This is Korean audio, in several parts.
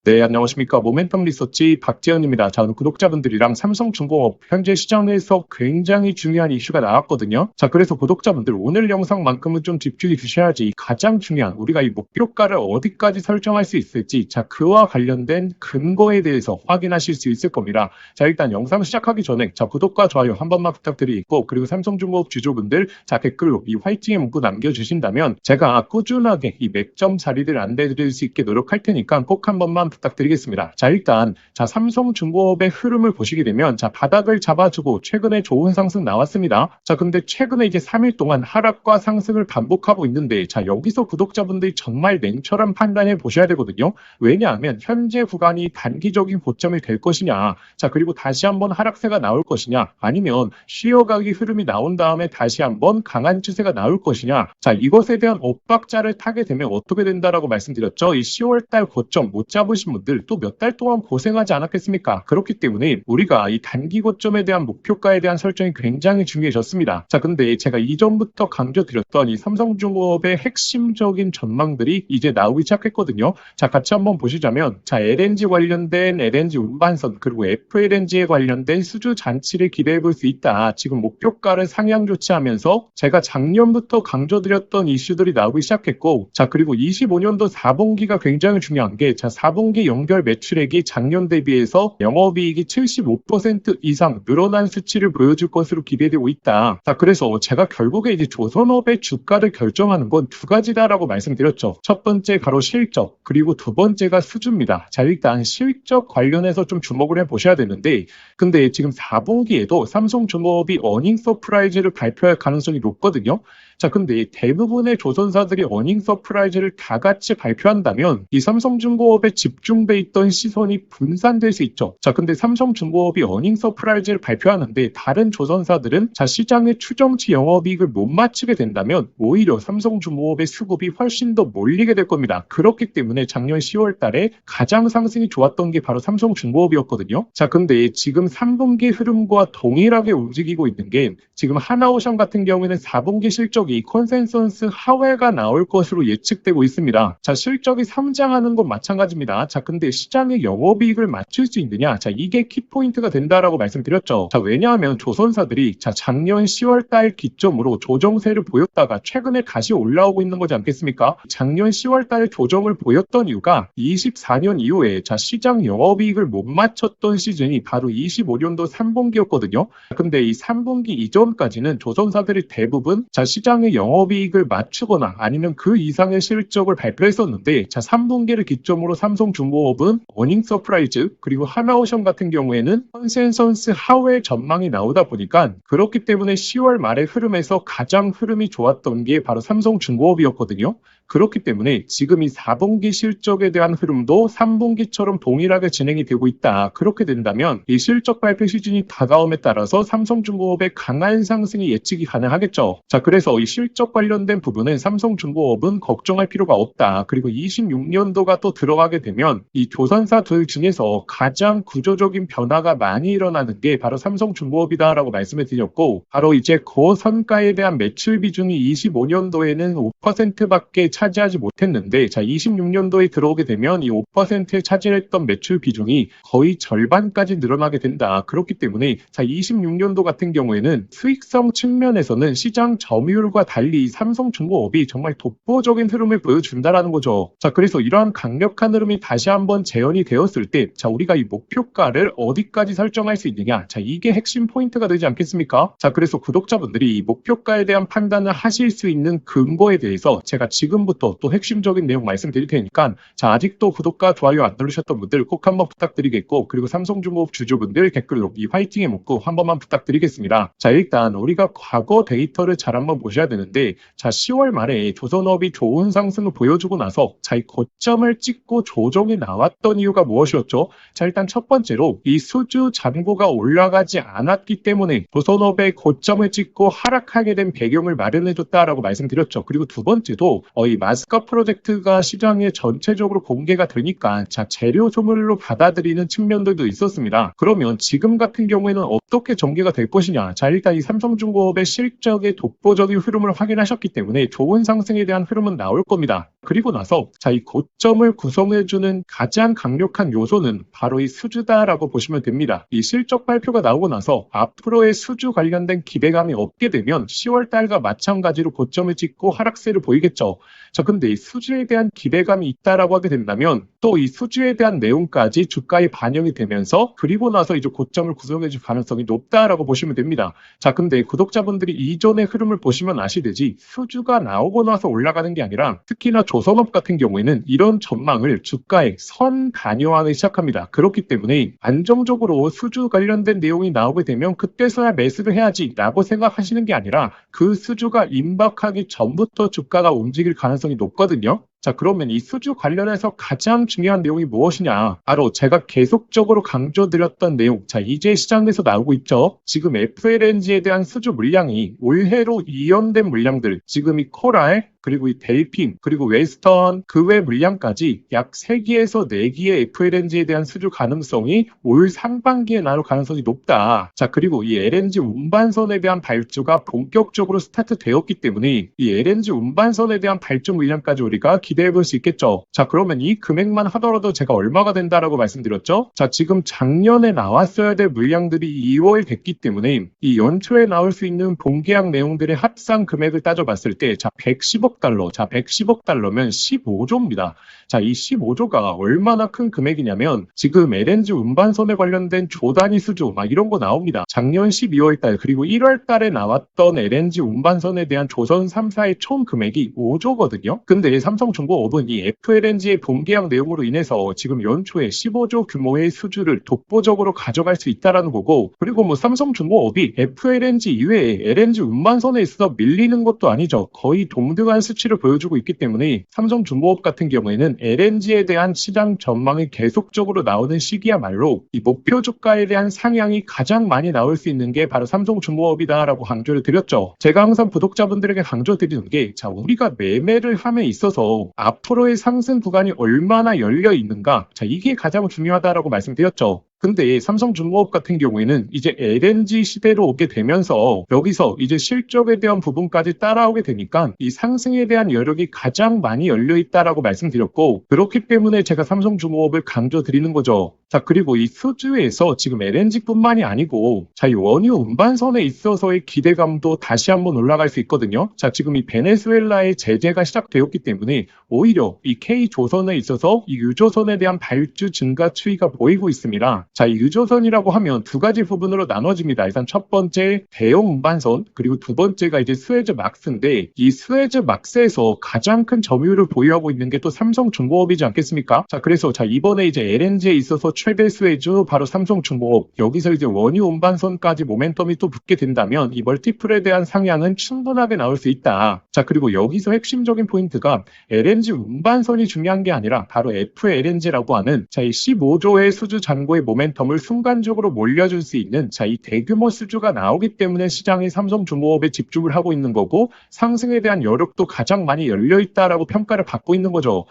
네, 안녕하십니까. 모멘텀 리서치 박재현입니다. 자, 오늘 구독자분들이랑 삼성중공업 현재 시장 내에서 굉장히 중요한 이슈가 나왔거든요. 자, 그래서 구독자분들 오늘 영상만큼은 좀 집중해 주셔야지 가장 중요한 우리가 이 목표가를 어디까지 설정할 수 있을지 자, 그와 관련된 근거에 대해서 확인하실 수 있을 겁니다. 자, 일단 영상 시작하기 전에 자, 구독과 좋아요 한 번만 부탁드리고 그리고 삼성중공업 주주분들 자, 댓글로 이 화이팅의 문구 남겨주신다면 제가 꾸준하게 이 맥점 자리를 안내드릴 수 있게 노력할 테니까 꼭 한 번만 부탁드리겠습니다. 자, 일단 삼성중공업의 흐름을 보시게 되면 자, 바닥을 잡아주고 최근에 좋은 상승 나왔습니다. 자, 근데 최근에 이제 3일 동안 하락과 상승을 반복하고 있는데 자, 여기서 구독자분들이 정말 냉철한 판단해 보셔야 되거든요. 왜냐하면 현재 구간이 단기적인 고점이 될 것이냐, 자, 그리고 다시 한번 하락세가 나올 것이냐, 아니면 쉬어가기 흐름이 나온 다음에 다시 한번 강한 추세가 나올 것이냐, 자, 이것에 대한 엇박자를 타게 되면 어떻게 된다라고 말씀드렸죠. 이 10월달 고점 못 잡으신 분들 또 몇 달 동안 고생하지 않았겠습니까? 그렇기 때문에 우리가 이 단기 고점에 대한 목표가에 대한 설정이 굉장히 중요해졌습니다. 자, 근데 제가 이전부터 강조드렸던 이 삼성중공업의 핵심적인 전망들이 이제 나오기 시작했거든요. 자, 같이 한번 보시자면 자, LNG 관련된 LNG 운반선 그리고 FLNG에 관련된 수주 잔치를 기대해 볼 수 있다. 지금 목표가를 상향 조치하면서 제가 작년부터 강조드렸던 이슈들이 나오기 시작했고, 자, 그리고 25년도 4분기가 굉장히 중요한 게 자, 4분기 연결 매출액이 작년 대비해서 영업이익이 75% 이상 늘어난 수치를 보여줄 것으로 기대되고 있다. 자, 그래서 제가 결국에 이제 조선업의 주가를 결정하는 건 두 가지다라고 말씀드렸죠. 첫 번째 바로 실적, 그리고 두 번째가 수주입니다. 자, 일단 실적 관련해서 좀 주목을 해보셔야 되는데, 근데 지금 4분기에도 삼성중공업이 어닝 서프라이즈를 발표할 가능성이 높거든요. 자, 근데 대부분의 조선사들이 어닝 서프라이즈를 다 같이 발표한다면 이 삼성중공업에 집중돼 있던 시선이 분산될 수 있죠. 자, 근데 삼성중공업이 어닝 서프라이즈를 발표하는데 다른 조선사들은 자, 시장의 추정치 영업이익을 못 맞추게 된다면 오히려 삼성중공업의 수급이 훨씬 더 몰리게 될 겁니다. 그렇기 때문에 작년 10월 달에 가장 상승이 좋았던 게 바로 삼성중공업이었거든요. 자, 근데 지금 3분기 흐름과 동일하게 움직이고 있는 게 지금 하나오션 같은 경우에는 4분기 실적이 컨센서스 하회가 나올 것으로 예측되고 있습니다. 자, 실적이 상장하는 건 마찬가지입니다. 자, 근데 시장의 영업이익을 맞출 수 있느냐? 자, 이게 키포인트가 된다라고 말씀드렸죠. 자, 왜냐하면 조선사들이 자, 작년 10월 달 기점으로 조정세를 보였다가 최근에 다시 올라오고 있는 거지 않겠습니까? 작년 10월 달에 조정을 보였던 이유가 24년 이후에 자, 시장 영업이익을 못 맞췄던 시즌이 바로 25년도 3분기였거든요. 근데 이 3분기 이전까지는 조선사들이 대부분 자, 시장의 영업이익을 맞추거나 아니면 그 이상의 실적을 발표했었는데 자, 3분기를 기점으로 삼성중공업은 어닝 서프라이즈 그리고 하나오션 같은 경우에는 컨센서스 하회 전망이 나오다 보니까 그렇기 때문에 10월 말의 흐름에서 가장 흐름이 좋았던 게 바로 삼성중공업이었거든요. 그렇기 때문에 지금 이 4분기 실적에 대한 흐름도 3분기처럼 동일하게 진행이 되고 있다. 그렇게 된다면 이 실적 발표 시즌이 다가옴에 따라서 삼성중공업의 강한 상승이 예측이 가능하겠죠. 자, 그래서 이 실적 관련된 부분은 삼성중공업은 걱정할 필요가 없다. 그리고 26년도가 또 들어가게 되면 이 조선사들 중에서 가장 구조적인 변화가 많이 일어나는 게 바로 삼성중공업이다라고 말씀을 드렸고, 바로 이제 고선가에 대한 매출 비중이 25년도에는 5%밖에 차지하지 못했는데 자, 26년도에 들어오게 되면 이 5%에 차지했던 매출 비중이 거의 절반까지 늘어나게 된다. 그렇기 때문에 자, 26년도 같은 경우에는 수익성 측면에서는 시장 점유율과 달리 삼성중공업이 정말 독보적인 흐름을 보여준다라는 거죠. 자, 그래서 이러한 강력한 흐름이 다시 한번 재현이 되었을 때 자, 우리가 이 목표가를 어디까지 설정할 수 있느냐, 자, 이게 핵심 포인트가 되지 않겠습니까? 자, 그래서 구독자분들이 이 목표가에 대한 판단을 하실 수 있는 근거에 대해서 제가 지금부터 또 핵심적인 내용 말씀드릴 테니까 자, 아직도 구독과 좋아요 안 누르셨던 분들 꼭 한번 부탁드리겠고, 그리고 삼성중공업 주주분들 댓글로 이 화이팅의 문구 한 번만 부탁드리겠습니다. 자, 일단 우리가 과거 데이터를 잘 한번 보셔야 되는데 자, 10월 말에 조선업이 좋은 상승을 보여주고 나서 자, 이 고점을 찍고 조정이 나왔던 이유가 무엇이었죠? 자, 일단 첫 번째로 이 수주 잔고가 올라가지 않았기 때문에 조선업의 고점을 찍고 하락하게 된 배경을 마련해줬다라고 말씀드렸죠. 그리고 두 번째도 이 마스크 프로젝트가 시장에 전체적으로 공개가 되니까 재료 소멸로 받아들이는 측면들도 있었습니다. 그러면 지금 같은 경우에는 어떻게 전개가 될 것이냐? 일단 이 삼성중공업의 실적의 독보적인 흐름을 확인하셨기 때문에 좋은 상승에 대한 흐름은 나올 겁니다. 그리고 나서 이 고점을 구성해주는 가장 강력한 요소는 바로 이 수주다라고 보시면 됩니다. 이 실적 발표가 나오고 나서 앞으로의 수주 관련된 기대감이 없게 되면 10월 달과 마찬가지로 고점을 찍고 하락세를 보이겠죠. 근데 이 수주에 대한 기대감이 있다라고 하게 된다면 또 이 수주에 대한 내용까지 주가에 반영이 되면서 그리고 나서 이제 고점을 구성해줄 가능성이 높다라고 보시면 됩니다. 근데 구독자분들이 이전의 흐름을 보시면 아시듯이 수주가 나오고 나서 올라가는 게 아니라 특히나 조선업 같은 경우에는 이런 전망을 주가에 선 반영하기 시작합니다. 그렇기 때문에 안정적으로 수주 관련된 내용이 나오게 되면 그때서야 매수를 해야지 라고 생각하시는 게 아니라 그 수주가 임박하기 전부터 주가가 움직일 가능성이 높거든요. 그러면 이 수주 관련해서 가장 중요한 내용이 무엇이냐? 바로 제가 계속적으로 강조드렸던 내용. 이제 시장에서 나오고 있죠. 지금 FLNG에 대한 수주 물량이 올해로 이연된 물량들, 지금 이 코랄, 그리고 이 델핀, 그리고 웨스턴, 그 외 물량까지 약 3기에서 4기의 FLNG에 대한 수주 가능성이 올 상반기에 나올 가능성이 높다. 그리고 이 LNG 운반선에 대한 발주가 본격적으로 스타트되었기 때문에 이 LNG 운반선에 대한 발주 물량까지 우리가 기대해 볼 수 있겠죠. 그러면 이 금액만 하더라도 제가 얼마가 된다라고 말씀드렸죠? 지금 작년에 나왔어야 될 물량들이 2월 됐기 때문에 이 연초에 나올 수 있는 본계약 내용들의 합산 금액을 따져봤을 때 110억 달러, 110억 달러면 15조입니다. 이 15조가 얼마나 큰 금액이냐면 지금 LNG 운반선에 관련된 조 단위 수주 이런 거 나옵니다. 작년 12월 달 그리고 1월 달에 나왔던 LNG 운반선에 대한 조선 3사의 총 금액이 5조거든요. 근데 삼성중공업은 이 FLNG의 본계약 내용으로 인해서 지금 연초에 15조 규모의 수주를 독보적으로 가져갈 수 있다라는 거고, 그리고 삼성중공업이 FLNG 이외에 LNG 운반선에 있어서 밀리는 것도 아니죠. 거의 동등한 수치를 보여주고 있기 때문에 삼성중공업 같은 경우에는 LNG에 대한 시장 전망이 계속적으로 나오는 시기야말로 이 목표 주가에 대한 상향이 가장 많이 나올 수 있는 게 바로 삼성중공업이다라고 강조를 드렸죠. 제가 항상 구독자분들에게 강조드리는 게 우리가 매매를 함에 있어서 앞으로의 상승 구간이 얼마나 열려 있는가, 이게 가장 중요하다라고 말씀드렸죠. 근데 삼성중공업 같은 경우에는 이제 LNG 시대로 오게 되면서 여기서 이제 실적에 대한 부분까지 따라오게 되니까 이 상승에 대한 여력이 가장 많이 열려 있다라고 말씀드렸고, 그렇기 때문에 제가 삼성중공업을 강조드리는 거죠. 그리고 이 수주에서 지금 LNG뿐만이 아니고 이 원유 운반선에 있어서의 기대감도 다시 한번 올라갈 수 있거든요. 지금 이 베네수엘라의 제재가 시작되었기 때문에 오히려 이 K조선에 있어서 이 유조선에 대한 발주 증가 추이가 보이고 있습니다. 이 유조선이라고 하면 두 가지 부분으로 나눠집니다. 일단 첫 번째 대형 운반선, 그리고 두 번째가 이제 스웨즈 막스인데, 이 스웨즈 막스에서 가장 큰 점유율을 보유하고 있는 게 또 삼성중공업이지 않겠습니까? 그래서 이번에 이제 LNG에 있어서 최대 수혜주 바로 삼성중공업, 여기서 이제 원유 운반선까지 모멘텀이 또 붙게 된다면 이 멀티플에 대한 상향은 충분하게 나올 수 있다. 그리고 여기서 핵심적인 포인트가 LNG 운반선이 중요한 게 아니라 바로 FLNG라고 하는 이 15조의 수주 잔고의 모멘텀을 순간적으로 몰려줄 수 있는 이 대규모 수주가 나오기 때문에 시장이 삼성중공업에 집중을 하고 있는 거고, 상승에 대한 여력도 가장 많이 열려 있다라고 평가를 받고 있는 거죠.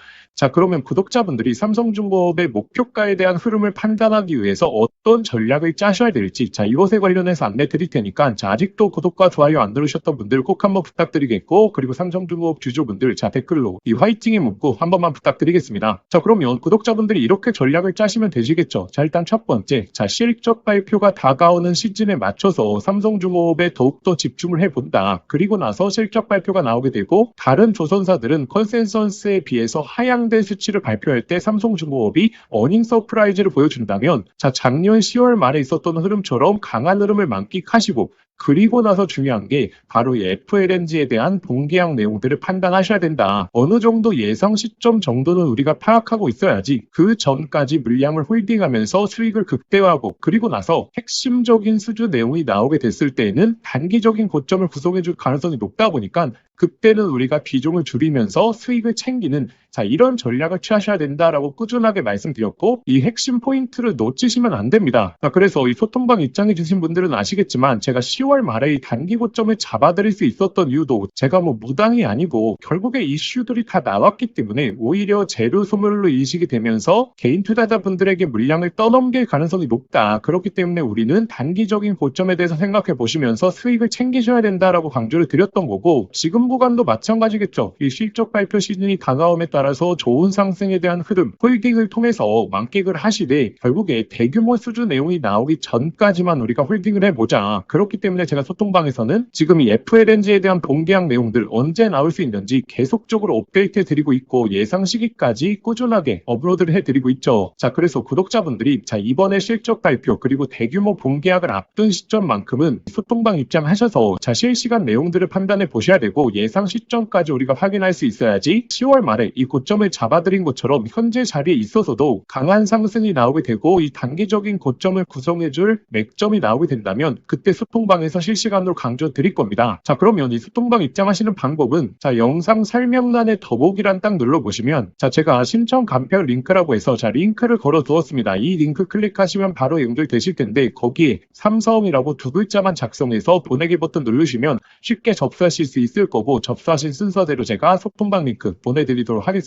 그러면 구독자분들이 삼성중공업의 목표가에 대한 흐름을 판단하기 위해서 어떤 전략을 짜셔야 될지 이것에 관련해서 안내 드릴 테니까 아직도 구독과 좋아요 안 누르셨던 분들 꼭 한번 부탁드리겠고, 그리고 삼성중공업 주주분들 댓글로 이 화이팅의 문구 한 번만 부탁드리겠습니다. 그러면 구독자분들이 이렇게 전략을 짜시면 되시겠죠. 일단 첫 번째, 실적 발표가 다가오는 시즌에 맞춰서 삼성중공업에 더욱더 집중을 해본다. 그리고 나서 실적 발표가 나오게 되고 다른 조선사들은 컨센서스에 비해서 하향된 수치를 발표할 때 삼성중공업이 어닝 서프라이즈를 보여준다면 작년 10월 말에 있었던 흐름처럼 강한 흐름을 만끽하시고, 그리고 나서 중요한 게 바로 이 FLNG에 대한 본계약 내용들을 판단하셔야 된다. 어느 정도 예상 시점 정도는 우리가 파악하고 있어야지 그 전까지 물량을 홀딩하면서 수익을 극대화하고, 그리고 나서 핵심적인 수주 내용이 나오게 됐을 때에는 단기적인 고점을 구성해 줄 가능성이 높다 보니까 그때는 우리가 비중을 줄이면서 수익을 챙기는 이런 전략을 취하셔야 된다라고 꾸준하게 말씀드렸고, 이 핵심 포인트를 놓치시면 안 됩니다. 그래서 이 소통방 입장해 주신 분들은 아시겠지만 제가 10월 말에 이 단기 고점을 잡아드릴 수 있었던 이유도 제가 무당이 아니고 결국에 이슈들이 다 나왔기 때문에 오히려 재료 소멸로 인식이 되면서 개인 투자자분들에게 물량을 떠넘길 가능성이 높다. 그렇기 때문에 우리는 단기적인 고점에 대해서 생각해 보시면서 수익을 챙기셔야 된다라고 강조를 드렸던 거고, 지금 구간도 마찬가지겠죠. 이 실적 발표 시즌이 다가옴에 따라서 좋은 상승에 대한 흐름, 홀딩을 통해서 만끽을 하시되 결국에 대규모 수주 내용이 나오기 전까지만 우리가 홀딩을 해보자. 그렇기 때문에 제가 소통방에서는 지금 이 FLNG에 대한 본계약 내용들 언제 나올 수 있는지 계속적으로 업데이트 해드리고 있고, 예상 시기까지 꾸준하게 업로드를 해드리고 있죠. 그래서 구독자분들이 이번에 실적 발표 그리고 대규모 본계약을 앞둔 시점만큼은 소통방 입장하셔서 실시간 내용들을 판단해 보셔야 되고, 예상 시점까지 우리가 확인할 수 있어야지 10월 말에 이 고점을 잡아드린 것처럼 현재 자리에 있어서도 강한 상승이 나오게 되고 이 단기적인 고점을 구성해줄 맥점이 나오게 된다면 그때 소통방에서 실시간으로 강조 드릴 겁니다. 그러면 이 소통방 입장하시는 방법은 영상 설명란에 더보기란 딱 눌러보시면 제가 신청 간편 링크라고 해서 링크를 걸어 두었습니다. 이 링크 클릭하시면 바로 연결되실 텐데, 거기에 삼성이라고 두 글자만 작성해서 보내기 버튼 누르시면 쉽게 접수하실 수 있을 거고, 접수하신 순서대로 제가 소통방 링크 보내드리도록 하겠습니다.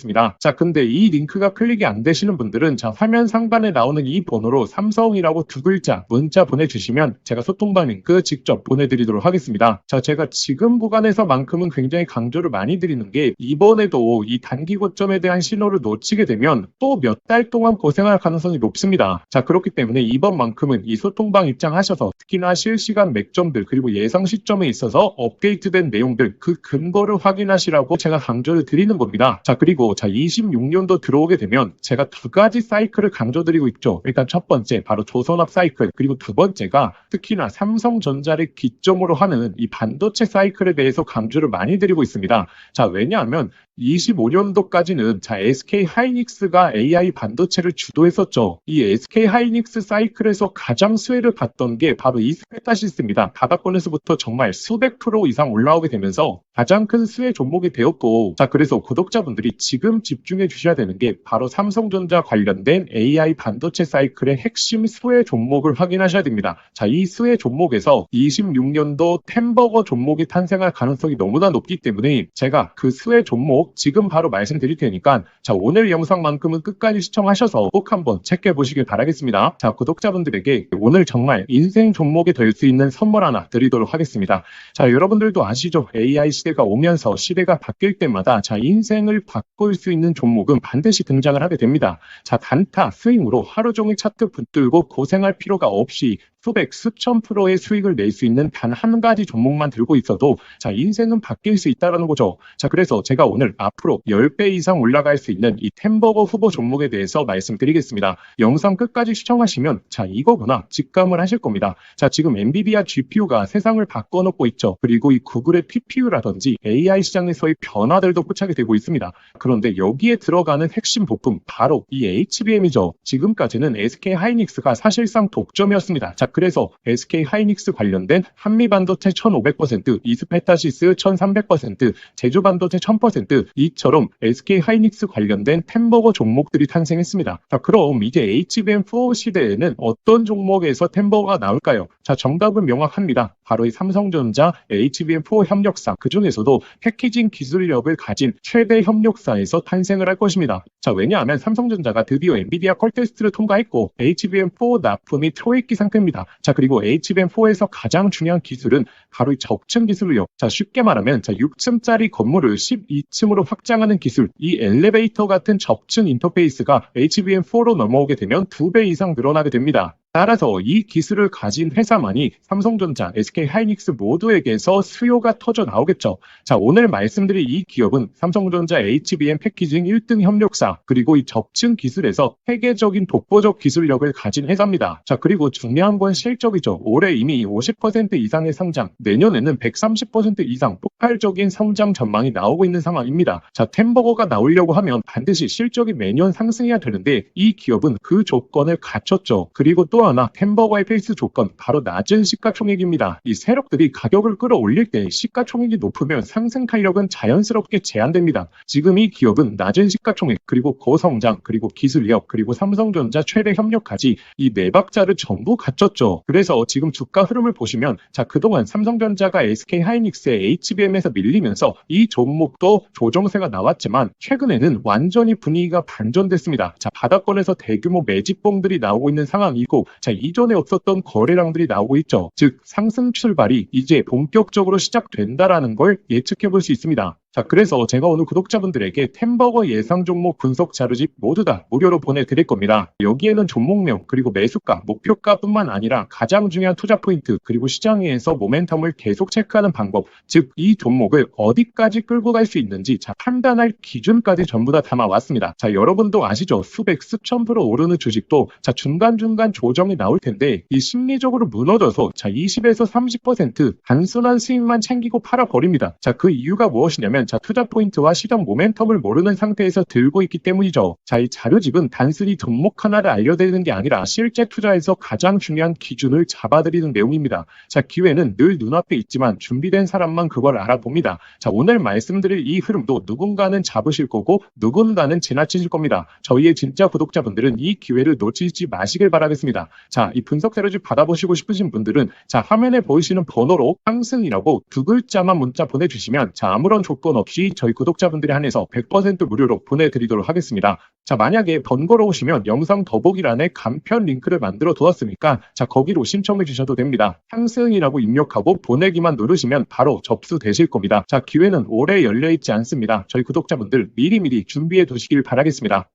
근데 이 링크가 클릭이 안 되시는 분들은 화면 상단에 나오는 이 번호로 삼성이라고 두 글자 문자 보내주시면 제가 소통방 링크 직접 보내드리도록 하겠습니다. 제가 지금 구간에서만큼은 굉장히 강조를 많이 드리는 게, 이번에도 이 단기 고점에 대한 신호를 놓치게 되면 또 몇 달 동안 고생할 가능성이 높습니다. 그렇기 때문에 이번만큼은 이 소통방 입장하셔서 특히나 실시간 맥점들 그리고 예상 시점에 있어서 업데이트된 내용들 그 근거를 확인하시라고 제가 강조를 드리는 겁니다. 그리고 26년도 들어오게 되면 제가 두 가지 사이클을 강조드리고 있죠. 일단 첫 번째 바로 조선업 사이클, 그리고 두 번째가 특히나 삼성전자를 기점으로 하는 이 반도체 사이클에 대해서 강조를 많이 드리고 있습니다. 왜냐하면 25년도까지는 SK 하이닉스가 AI 반도체를 주도했었죠. 이 SK 하이닉스 사이클에서 가장 수혜를 봤던 게 바로 이 스페타시스입니다. 바닥권에서부터 정말 수백 프로 이상 올라오게 되면서 가장 큰 수혜 종목이 되었고, 그래서 구독자분들이 지금 집중해 주셔야 되는 게 바로 삼성전자 관련된 AI 반도체 사이클의 핵심 수혜 종목을 확인하셔야 됩니다. 이 수혜 종목에서 26년도 템버거 종목이 탄생할 가능성이 너무나 높기 때문에 제가 그 수혜 종목 지금 바로 말씀드릴 테니까 오늘 영상만큼은 끝까지 시청하셔서 꼭 한번 체크해 보시길 바라겠습니다. 구독자분들에게 오늘 정말 인생 종목이 될 수 있는 선물 하나 드리도록 하겠습니다. 여러분들도 아시죠? AI 시대가 오면서 시대가 바뀔 때마다 인생을 바꿀 수 있는 종목은 반드시 등장을 하게 됩니다. 단타 스윙으로 하루 종일 차트 붙들고 고생할 필요가 없이 수백, 수천 프로의 수익을 낼 수 있는 단 한 가지 종목만 들고 있어도 인생은 바뀔 수 있다는 거죠. 그래서 제가 오늘 앞으로 10배 이상 올라갈 수 있는 이 템버거 후보 종목에 대해서 말씀드리겠습니다. 영상 끝까지 시청하시면 이거구나 직감을 하실 겁니다. 지금 엔비디아 GPU가 세상을 바꿔놓고 있죠. 그리고 이 구글의 TPU라든지 AI 시장에서의 변화들도 포착이 되고 있습니다. 그런데 여기에 들어가는 핵심 부품 바로 이 HBM이죠. 지금까지는 SK 하이닉스가 사실상 독점이었습니다. 그래서 SK 하이닉스 관련된 한미반도체 1500%, 이스페타시스 1300%, 제주반도체 1000% 이처럼 SK 하이닉스 관련된 템버거 종목들이 탄생했습니다. 그럼 이제 HBM4 시대에는 어떤 종목에서 템버거가 나올까요? 정답은 명확합니다. 바로 이 삼성전자 HBM4 협력사, 그 중에서도 패키징 기술력을 가진 최대 협력사에서 탄생을 할 것입니다. 왜냐하면 삼성전자가 드디어 엔비디아 콜 테스트를 통과했고 HBM4 납품이 초읽기 상태입니다. 그리고 HBM4에서 가장 중요한 기술은 바로 이 적층 기술이요. 쉽게 말하면 6층짜리 건물을 12층으로 확장하는 기술, 이 엘리베이터 같은 적층 인터페이스가 HBM4로 넘어오게 되면 2배 이상 늘어나게 됩니다. 따라서 이 기술을 가진 회사만이 삼성전자, SK 하이닉스 모두에게서 수요가 터져 나오겠죠. 오늘 말씀드릴 이 기업은 삼성전자 HBM 패키징 1등 협력사, 그리고 이 적층 기술에서 세계적인 독보적 기술력을 가진 회사입니다. 그리고 중요한 건 실적이죠. 올해 이미 50% 이상의 성장, 내년에는 130% 이상 폭발적인 성장 전망이 나오고 있는 상황입니다. 템버거가 나오려고 하면 반드시 실적이 매년 상승해야 되는데 이 기업은 그 조건을 갖췄죠. 그리고 또 또 하나 템버거의 필수 조건 바로 낮은 시가총액입니다. 이 세력들이 가격을 끌어올릴 때 시가총액이 높으면 상승 탄력은 자연스럽게 제한됩니다. 지금 이 기업은 낮은 시가총액 그리고 고성장 그리고 기술력 그리고 삼성전자 최대 협력까지 이 네 박자를 전부 갖췄죠. 그래서 지금 주가 흐름을 보시면 그동안 삼성전자가 SK하이닉스의 HBM에서 밀리면서 이 종목도 조정세가 나왔지만 최근에는 완전히 분위기가 반전됐습니다. 바닥권에서 대규모 매집봉들이 나오고 있는 상황이고 이전에 없었던 거래량들이 나오고 있죠. 즉 상승 출발이 이제 본격적으로 시작된다라는 걸 예측해 볼 수 있습니다. 그래서 제가 오늘 구독자분들에게 템버거 예상 종목 분석 자료집 모두 다 무료로 보내드릴 겁니다. 여기에는 종목명 그리고 매수가, 목표가뿐만 아니라 가장 중요한 투자 포인트 그리고 시장에서 모멘텀을 계속 체크하는 방법, 즉 이 종목을 어디까지 끌고 갈 수 있는지 판단할 기준까지 전부 다 담아왔습니다. 여러분도 아시죠? 수백, 수천 프로 오르는 주식도 중간중간 조정이 나올 텐데 이 심리적으로 무너져서 20에서 30% 단순한 수익만 챙기고 팔아버립니다. 그 이유가 무엇이냐면 투자 포인트와 시장 모멘텀을 모르는 상태에서 들고 있기 때문이죠. 이 자료집은 단순히 종목 하나를 알려드리는 게 아니라 실제 투자에서 가장 중요한 기준을 잡아드리는 내용입니다. 기회는 늘 눈앞에 있지만 준비된 사람만 그걸 알아봅니다. 오늘 말씀드릴 이 흐름도 누군가는 잡으실 거고 누군가는 지나치실 겁니다. 저희의 진짜 구독자분들은 이 기회를 놓치지 마시길 바라겠습니다. 이 분석 자료집 받아보시고 싶으신 분들은 화면에 보이시는 번호로 상승이라고 두 글자만 문자 보내주시면 아무런 조건 없이 저희 구독자분들에 한해서 100% 무료로 보내드리도록 하겠습니다. 만약에 번거로우시면 영상 더보기란에 간편 링크를 만들어 두었으니까 거기로 신청해 주셔도 됩니다. 상승이라고 입력하고 보내기만 누르시면 바로 접수되실 겁니다. 기회는 오래 열려있지 않습니다. 저희 구독자분들 미리미리 준비해 두시길 바라겠습니다.